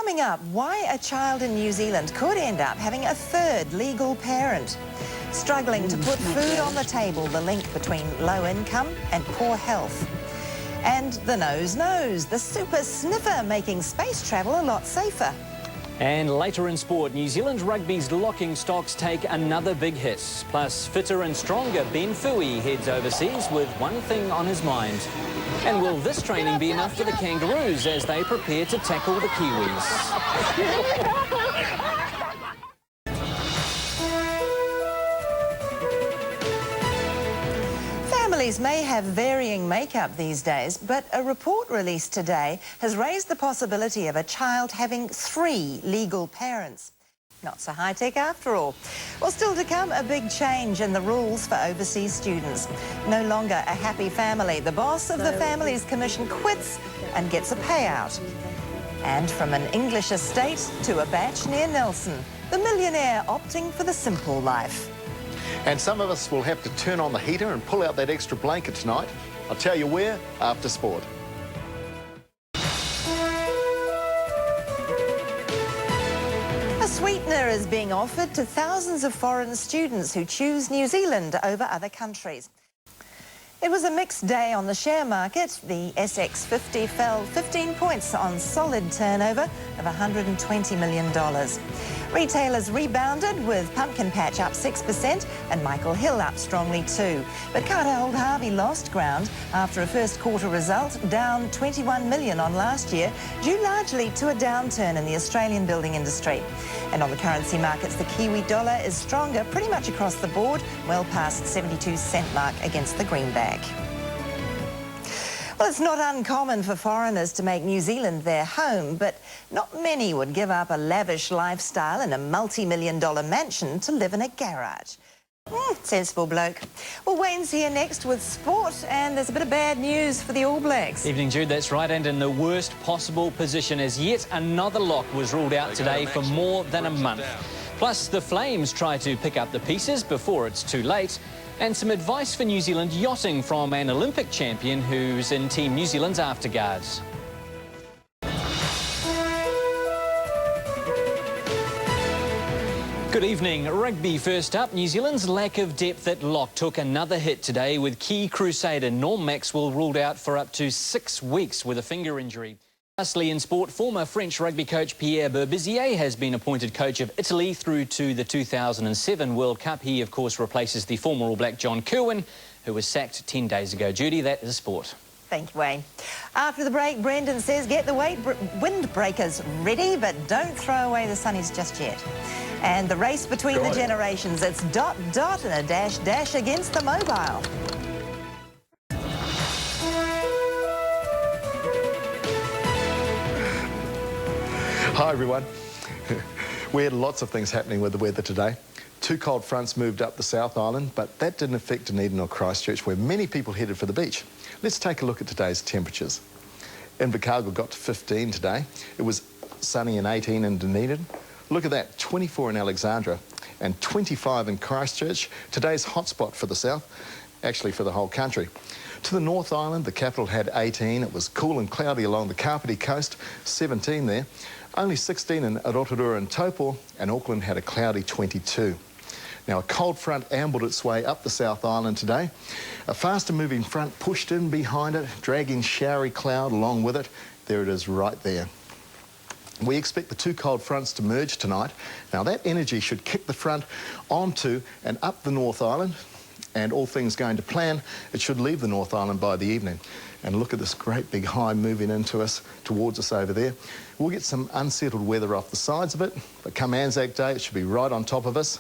Coming up, why a child in New Zealand could end up having a third legal parent. Struggling to put food on the table, the link between low income and poor health. And the nose knows, the super sniffer making space travel a lot safer. And later in sport, New Zealand rugby's locking stocks take another big hit. Plus, fitter and stronger Ben Fui heads overseas with one thing on his mind. And will this training be enough for the Kangaroos as they prepare to tackle the Kiwis? Families may have varying makeup these days, but a report released today has raised the possibility of a child having 3 legal parents. Not so high-tech after all. Well, still to come, a big change in the rules for overseas students. No longer a happy family. The boss of the Families Commission quits and gets a payout. And from an English estate to a batch near Nelson, the millionaire opting for the simple life. And some of us will have to turn on the heater and pull out that extra blanket tonight. I'll tell you where, after sport. A sweetener is being offered to thousands of foreign students who choose New Zealand over other countries. It was a mixed day on the share market. The SX50 fell 15 points on solid turnover of $120 million. Retailers rebounded with Pumpkin Patch up 6% and Michael Hill up strongly too. But Carter Old Harvey lost ground after a first quarter result down $21 million on last year, due largely to a downturn in the Australian building industry. And on the currency markets, the Kiwi dollar is stronger pretty much across the board, well past 72-cent mark against the greenback. Well, it's not uncommon for foreigners to make New Zealand their home, but not many would give up a lavish lifestyle in a multi-million-dollar mansion to live in a garage. Sensible bloke. Well, Wayne's here next with sport, and there's a bit of bad news for the All Blacks. Evening, Jude, that's right, and in the worst possible position as yet another lock was ruled out today for more than a month. Plus, the Flames try to pick up the pieces before it's too late. And some advice for New Zealand yachting from an Olympic champion who's in Team New Zealand's afterguards. Good evening. Rugby first up. New Zealand's lack of depth at lock took another hit today with key crusader Norm Maxwell ruled out for up to 6 weeks with a finger injury. Lastly, in sport, former French rugby coach Pierre Berbizier has been appointed coach of Italy through to the 2007 World Cup. He, of course, replaces the former All Black John Kirwan, who was sacked 10 days ago. Judy, that is sport. Thank you, Wayne. After the break, Brendan says get the windbreakers ready, but don't throw away the sunnies just yet. And the race between the generations, it's dot, dot and a dash, dash against the mobile. Hi everyone. We had lots of things happening with the weather today. 2 cold fronts moved up the South Island, but that didn't affect Dunedin or Christchurch, where many people headed for the beach. Let's take a look at today's temperatures. Invercargill got to 15 today. It was sunny and 18 in Dunedin. Look at that, 24 in Alexandra and 25 in Christchurch. Today's hotspot for the south, actually for the whole country. To the North Island, the capital had 18. It was cool and cloudy along the Kapiti coast, 17 there. Only 16 in Rotorua and Taupo, and Auckland had a cloudy 22. Now, a cold front ambled its way up the South Island today. A faster moving front pushed in behind it, dragging showery cloud along with it. There it is right there. We expect the 2 cold fronts to merge tonight. Now, that energy should kick the front onto and up the North Island, and all things going to plan, it should leave the North Island by the evening. And look at this great big high moving into us, towards us over there. We'll get some unsettled weather off the sides of it, but come Anzac Day, it should be right on top of us.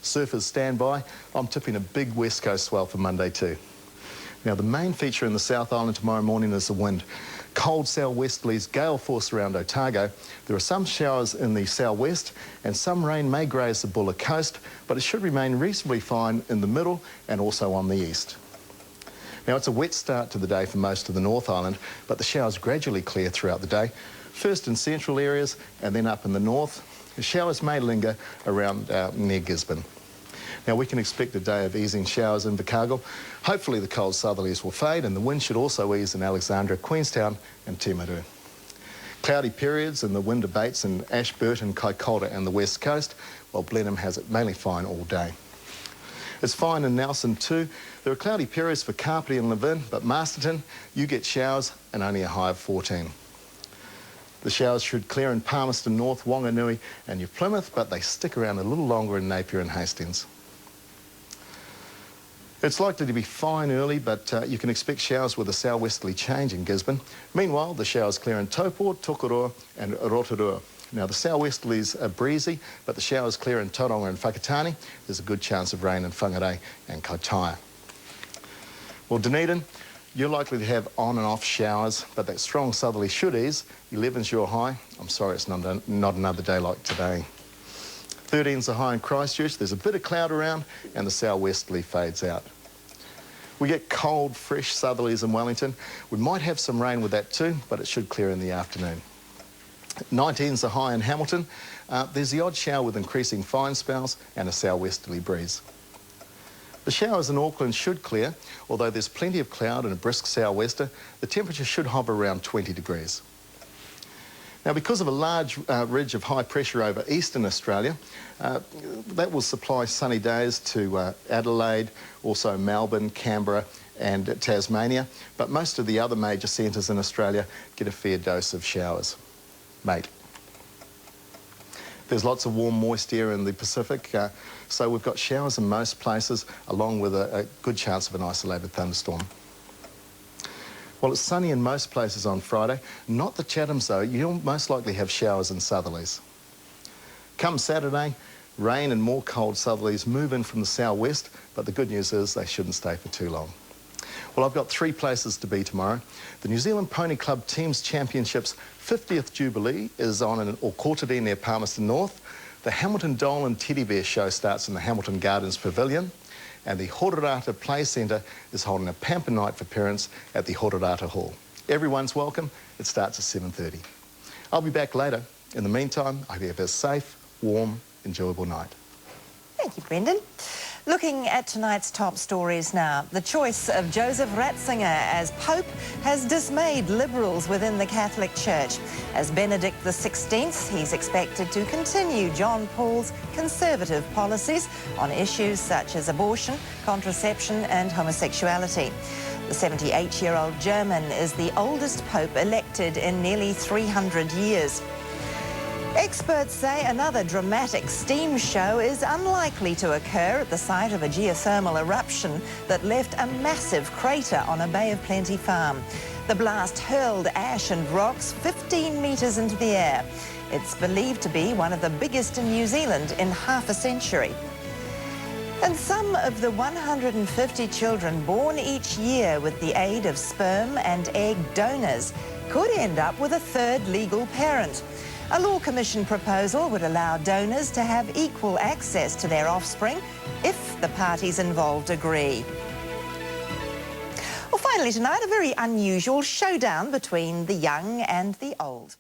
Surfers stand by. I'm tipping a big west coast swell for Monday too. Now, the main feature in the South Island tomorrow morning is the wind. Cold southwesterlies, gale force around Otago. There are some showers in the southwest and some rain may graze the Buller coast, but it should remain reasonably fine in the middle and also on the east. Now, it's a wet start to the day for most of the North Island, but the showers gradually clear throughout the day, first in central areas and then up in the north. The showers may linger around near Gisborne. Now, we can expect a day of easing showers in Invercargill. Hopefully the cold southerlies will fade and the wind should also ease in Alexandra, Queenstown and Timaru. Cloudy periods and the wind abates in Ashburton, Kaikoura and the west coast, while Blenheim has it mainly fine all day. It's fine in Nelson too. There are cloudy periods for Kapiti and Levin, but Masterton, you get showers and only a high of 14. The showers should clear in Palmerston North, Wanganui and New Plymouth, but they stick around a little longer in Napier and Hastings. It's likely to be fine early, but you can expect showers with a southwesterly change in Gisborne. Meanwhile, the showers clear in Taupō, Tokoroa and Rotorua. Now, the southwesterlies are breezy, but the showers clear in Tauranga and Whakatane. There's a good chance of rain in Whangarei and Kaitaia. Well, Dunedin, you're likely to have on and off showers, but that strong southerly should ease. 11's your high. I'm sorry it's not another day like today. 13's the high in Christchurch. There's a bit of cloud around and the southwesterly fades out. We get cold, fresh southerlies in Wellington. We might have some rain with that too, but it should clear in the afternoon. 19's the high in Hamilton. There's the odd shower with increasing fine spells and a southwesterly breeze. The showers in Auckland should clear, although there's plenty of cloud and a brisk southwester. The temperature should hover around 20 degrees. Now, because of a large ridge of high pressure over eastern Australia, that will supply sunny days to Adelaide, also Melbourne, Canberra and Tasmania, but most of the other major centres in Australia get a fair dose of showers. Mate. There's lots of warm, moist air in the Pacific, so we've got showers in most places, along with a good chance of an isolated thunderstorm. Well, it's sunny in most places on Friday. Not the Chathams, though. You'll most likely have showers and southerlies. Come Saturday, rain and more cold southerlies move in from the southwest, but the good news is they shouldn't stay for too long. Well, I've got 3 places to be tomorrow. The New Zealand Pony Club Teams Championships 50th Jubilee is on in Orkotiri near Palmerston North. The Hamilton Doll and Teddy Bear show starts in the Hamilton Gardens Pavilion. And the Hororata Play Centre is holding a pamper night for parents at the Hororata Hall. Everyone's welcome. It starts at 7:30. I'll be back later. In the meantime, I hope you have a safe, warm, enjoyable night. Thank you, Brendan. Looking at tonight's top stories now, the choice of Joseph Ratzinger as Pope has dismayed liberals within the Catholic Church. As Benedict XVI, he's expected to continue John Paul's conservative policies on issues such as abortion, contraception and homosexuality. The 78-year-old German is the oldest pope elected in nearly 300 years. Experts say another dramatic steam show is unlikely to occur at the site of a geothermal eruption that left a massive crater on a Bay of Plenty farm. The blast hurled ash and rocks 15 metres into the air. It's believed to be one of the biggest in New Zealand in half a century. And some of the 150 children born each year with the aid of sperm and egg donors could end up with a third legal parent. A Law Commission proposal would allow donors to have equal access to their offspring if the parties involved agree. Well, finally tonight, a very unusual showdown between the young and the old.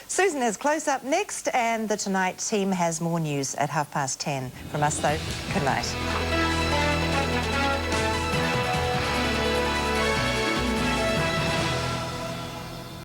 Susan is close up next, and the Tonight team has more news at 10:30. From us, though, good night.